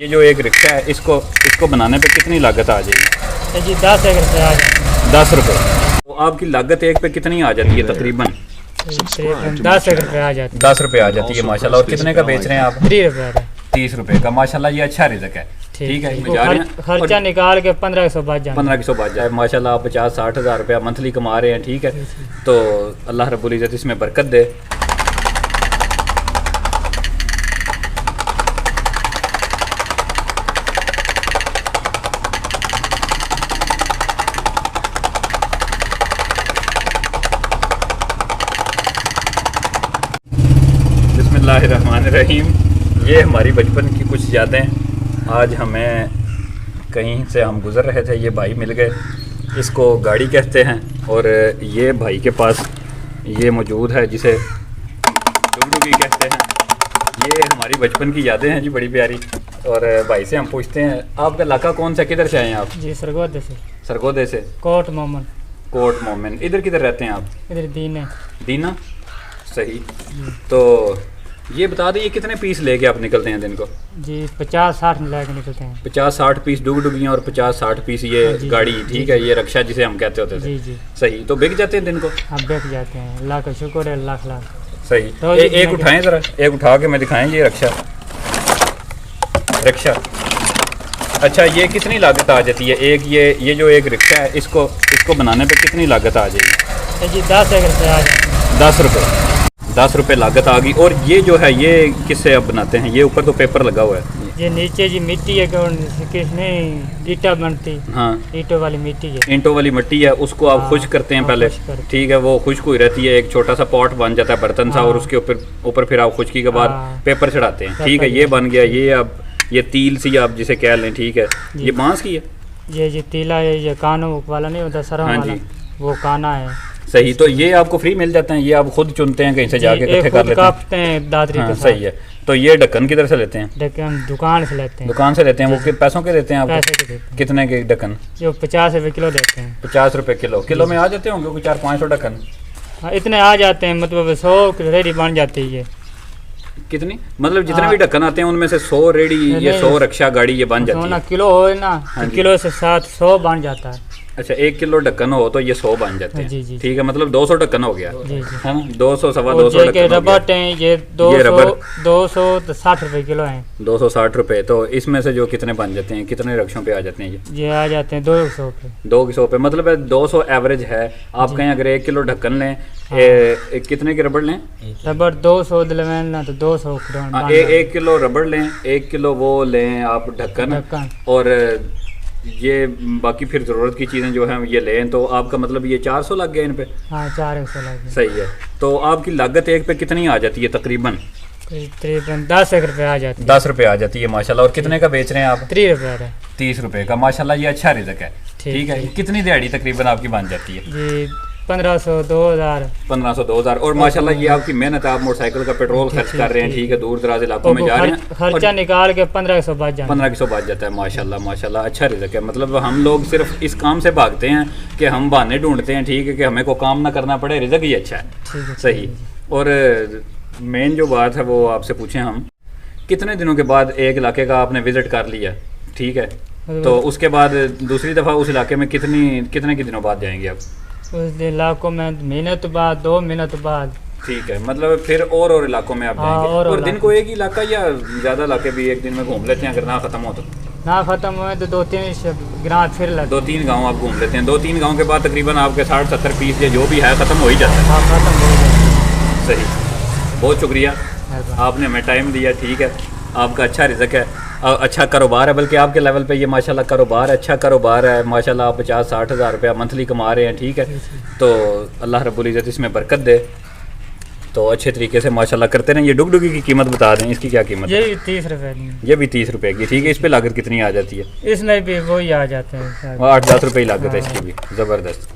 ये जो एक रिक्शा है इसको बनाने पे कितनी लागत आ जाएगी? जी 10 रुपये आ जाते 10 रुपये। तो आपकी लागत एक पे कितनी आ जाती है तकरीबन? 10 रुपये आ जाते 10 रुपये आ जाती है माशाल्लाह। और कितने का बेच रहे हैं आप? 3 रुपये 30 रुपये का। माशाल्लाह ये अच्छा रिज़्क है। ठीक है, जा रहे हैं खर्चा निकाल के 1500 बच जाए। 1500 बच जाए माशाल्लाह। आप 50-60 हज़ार रुपया मंथली कमा रहे हैं। ठीक है, तो अल्लाह रब्बुल इज़्ज़त इसमें बरकत दे। बिस्मिल्लाहिर्रहमानिर्रहीम। ये हमारी बचपन की कुछ यादें। आज हमें कहीं से हम गुज़र रहे थे, ये भाई मिल गए। इसको गाड़ी कहते हैं और ये भाई के पास ये मौजूद है जिसे डुगडुगी कहते हैं। ये हमारी बचपन की यादें हैं जी, बड़ी प्यारी। और भाई से हम पूछते हैं आपका इलाका कौन सा, किधर से आए हैं आप? जी सरगोदे से। सरगोदे से। कोट मोमन। कोट मोमिन। इधर किधर रहते हैं आप? इधर दीने। दीना, सही। तो ये बता दें, ये कितने पीस लेके आप निकलते हैं दिन को? जी 50-60 लेके निकलते हैं। 50-60 पीस डुगडुगियाँ और 50-60 पीस ये गाड़ी। ठीक है, ये रक्षा जिसे हम कहते होते थे। जी जी सही। तो बिक जाते हैं दिन को? हाँ बिक जाते हैं, अल्लाह का शुक्र है, लाख लाख। सही। तो एक उठाएं ज़रा, एक उठा के मैं दिखाएं। ये रक्षा। अच्छा, ये कितनी लागत आ जाती है एक ये जो एक रिक्शा है इसको बनाने पे कितनी लागत आ जाएगी? जी 10 रुपये आ जाते 10 रुपये। 10 रुपये लागत आ गई। और ये जो है ये किससे आप बनाते हैं? ये ऊपर तो पेपर लगा हुआ है। ये नीचे जी मिट्टी है, किसने ईटा बनती। हाँ, ईंटों वाली मिट्टी है। ईंटों वाली मिट्टी है, उसको आप खुश करते हैं पहले। ठीक है, वो खुश्क हुई रहती है, एक छोटा सा पॉट बन जाता है, बर्तन सा। और उसके ऊपर फिर आप खुश्की के बाद पेपर चढ़ाते हैं। ठीक है, ये बन गया। ये अब ये तिल सी आप जिसे कह लें। ठीक है, ये बांस की है। ये जी तीला है, ये कानों वाला नहीं होता सर वाला, वो काना है। सही। तो ये आपको फ्री मिल जाते हैं? ये आप खुद चुनते हैं कहीं से जाके इकट्ठे कर लेते हैं? दादरी के साथ। सही है। तो ये ढक्कन किधर से लेते हैं? ढक्कन दुकान से लेते हैं। दुकान से लेते हैं। वो पैसों के देते हैं आपको? पैसे के देते हैं। कितने के ढक्कन? जो 50 रुपये किलो देते हैं। 50 रुपये किलो। किलो में आ जाते होंगे कोई 400-500 ढक्कन? हाँ इतने आ जाते हैं, मतलब 100 रेडी बन जाती है। कितनी? मतलब जितने भी ढक्कन आते हैं उनमें से 100 रेडी, ये 100 रक्षा गाड़ी ये बन जाती है। किलो हो ना, किलो से 700 बन जाता है। अच्छा, 1 किलो ढक्कन हो तो ये 100 बन जाते हैं। जी जी। ठीक है, मतलब 200 ढक्कन हो गया है ना? 200 सवा 200 रबड़ हैं ये 260 रुपये किलो हैं। 260 रुपये। तो इसमें से जो कितने बन जाते हैं, कितने रक्षों पे आ जाते हैं ये आ जाते हैं 200 पे। 200 पे। मतलब 200 एवरेज है। आप कहें अगर 1 किलो ढक्कन लें, कितने के रबड़ लें? रबड़ 200 ना तो 200 1 किलो रबड़ लें, 1 किलो वो लें आप ढक्कन, और ये बाकी फिर ज़रूरत की चीज़ें जो हैं ये लें, तो आपका मतलब ये 400 लग गया इन पे? हाँ 400 लग गया। सही है। तो आपकी लागत एक पे कितनी आ जाती है तकरीबन? 10 रुपये आ जाती है। 10 रुपये आ जाती है माशाल्लाह। और कितने का बेच रहे हैं आप? 30 रुपये। 30 रुपये का। माशाल्लाह ये अच्छा रिज़्क है। ठीक है। कितनी दिहाड़ी तकरीबन आपकी बन जाती है? जी 1500-2000। 1500-2000। और माशाल्लाह ये आपकी मेहनत है, आप मोटरसाइकिल का पेट्रोल खर्च कर रहे हैं। ठीक है, दूर दराज इलाकों में जा रहे हैं, खर्चा निकाल के 1500 बच जाता है। 1500 बच जाता है। माशाल्लाह माशाल्लाह अच्छा रिज़्क है। मतलब हम लोग सिर्फ इस काम से भागते हैं कि हम बहाने ढूंढते हैं। ठीक है, कि हमें को काम ना करना पड़े, रिज़्क ही अच्छा है। सही। और मेन जो बात है वो आपसे पूछें हम, कितने दिनों के बाद एक इलाके का आपने विज़िट कर लिया? ठीक है, तो उसके बाद दूसरी दफ़ा उस इलाके में कितने के दिनों बाद जाएंगे आप? उस इलाकों में महीने तो बाद, 2 महीने तो बाद। ठीक है, मतलब फिर और इलाकों में आप जाएंगे। और दिन को एक ही इलाका या ज़्यादा इलाके भी एक दिन में घूम लेते हैं अगर ना ख़त्म हो तो? ना ख़त्म हुए तो 2-3 गाँव फिर लेते। 2-3 गाँव आप घूम लेते हैं। 2-3 गाँव के बाद तकरीबन आपके 60-70 पीस जो भी है ख़त्म हो ही जाता है। हाँ ख़त्म हो जाता है। सही। बहुत शुक्रिया, आपने हमें टाइम दिया। ठीक है, आपका अच्छा रिज़्क है, अच्छा कारोबार है, बल्कि आपके लेवल पे ये माशाल्लाह कारोबार अच्छा कारोबार है। माशाल्लाह आप 50-60 हज़ार रुपया मंथली कमा रहे हैं। ठीक है, तो अल्लाह रब्बुल इज़्ज़त इसमें बरकत दे। तो अच्छे तरीके से माशाल्लाह करते रहें। ये डुगडुगी की कीमत बता दें, इसकी क्या कीमत? ये भी 30 रुपये की। ये भी 30 रुपये की। ठीक है, इस पे लागत कितनी आ जाती है? इसमें भी वही आ जाते हैं, 8-10 रुपये की लागत है इसकी भी। ज़बरदस्त।